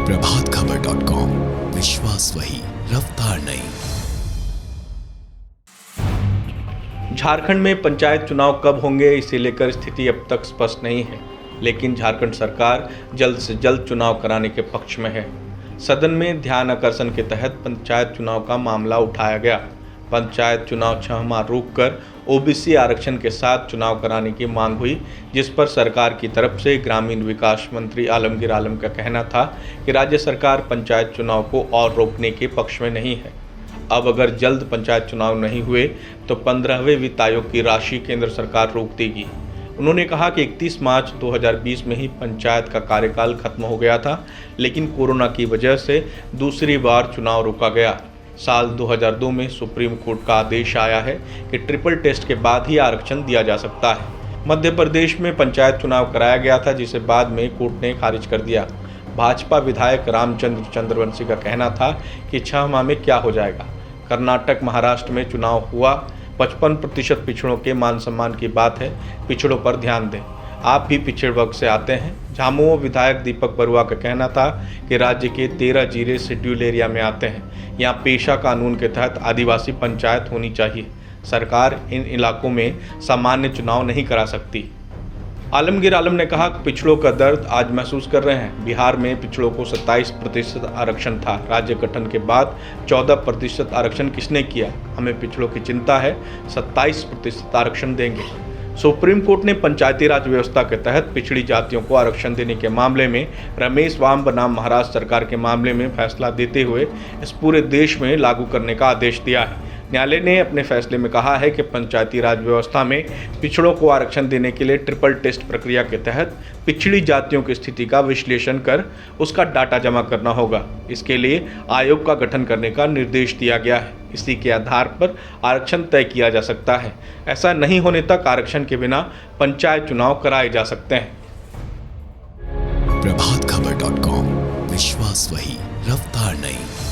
प्रभातखबर.com, विश्वास वही, रफ्तार नहीं। झारखंड में पंचायत चुनाव कब होंगे, इसे लेकर स्थिति अब तक स्पष्ट नहीं है, लेकिन झारखंड सरकार जल्द से जल्द चुनाव कराने के पक्ष में है। सदन में ध्यान आकर्षण के तहत पंचायत चुनाव का मामला उठाया गया। पंचायत चुनाव 6 माह रोककर ओबीसी आरक्षण के साथ चुनाव कराने की मांग हुई, जिस पर सरकार की तरफ से ग्रामीण विकास मंत्री आलमगीर आलम का कहना था कि राज्य सरकार पंचायत चुनाव को और रोकने के पक्ष में नहीं है। अब अगर जल्द पंचायत चुनाव नहीं हुए तो 15वें वित्त आयोग की राशि केंद्र सरकार रोक देगी। उन्होंने कहा कि 31 मार्च 2020 में ही पंचायत का कार्यकाल खत्म हो गया था, लेकिन कोरोना की वजह से दूसरी बार चुनाव रोका गया। साल 2002 में सुप्रीम कोर्ट का आदेश आया है कि ट्रिपल टेस्ट के बाद ही आरक्षण दिया जा सकता है। मध्य प्रदेश में पंचायत चुनाव कराया गया था, जिसे बाद में कोर्ट ने खारिज कर दिया। भाजपा विधायक रामचंद्र चंद्रवंशी का कहना था कि 6 माह में क्या हो जाएगा। कर्नाटक, महाराष्ट्र में चुनाव हुआ, 55% पिछड़ों के मान सम्मान की बात है, पिछड़ों पर ध्यान दें। आप भी पिछड़ वर्ग से आते हैं। झामुमो विधायक दीपक बरुआ का कहना था कि राज्य के 13 जिले शेड्यूल एरिया में आते हैं। यहाँ पेशा कानून के तहत आदिवासी पंचायत होनी चाहिए। सरकार इन इलाकों में सामान्य चुनाव नहीं करा सकती। आलमगीर आलम ने कहा कि पिछड़ों का दर्द आज महसूस कर रहे हैं। बिहार में पिछड़ों को 27% आरक्षण था। राज्य गठन के बाद 14% आरक्षण किसने किया? हमें पिछड़ों की चिंता है, 27% आरक्षण देंगे। सुप्रीम कोर्ट ने पंचायती राज व्यवस्था के तहत पिछड़ी जातियों को आरक्षण देने के मामले में रमेश वाम बनाम महाराष्ट्र सरकार के मामले में फैसला देते हुए इस पूरे देश में लागू करने का आदेश दिया है। न्यायालय ने अपने फैसले में कहा है कि पंचायती राज व्यवस्था में पिछड़ों को आरक्षण देने के लिए ट्रिपल टेस्ट प्रक्रिया के तहत पिछड़ी जातियों की स्थिति का विश्लेषण कर उसका डाटा जमा करना होगा। इसके लिए आयोग का गठन करने का निर्देश दिया गया है। इसी के आधार पर आरक्षण तय किया जा सकता है। ऐसा नहीं होने तक आरक्षण के बिना पंचायत चुनाव कराए जा सकते हैं। प्रभातखबर.com, विश्वास वही, रफ्तार नहीं।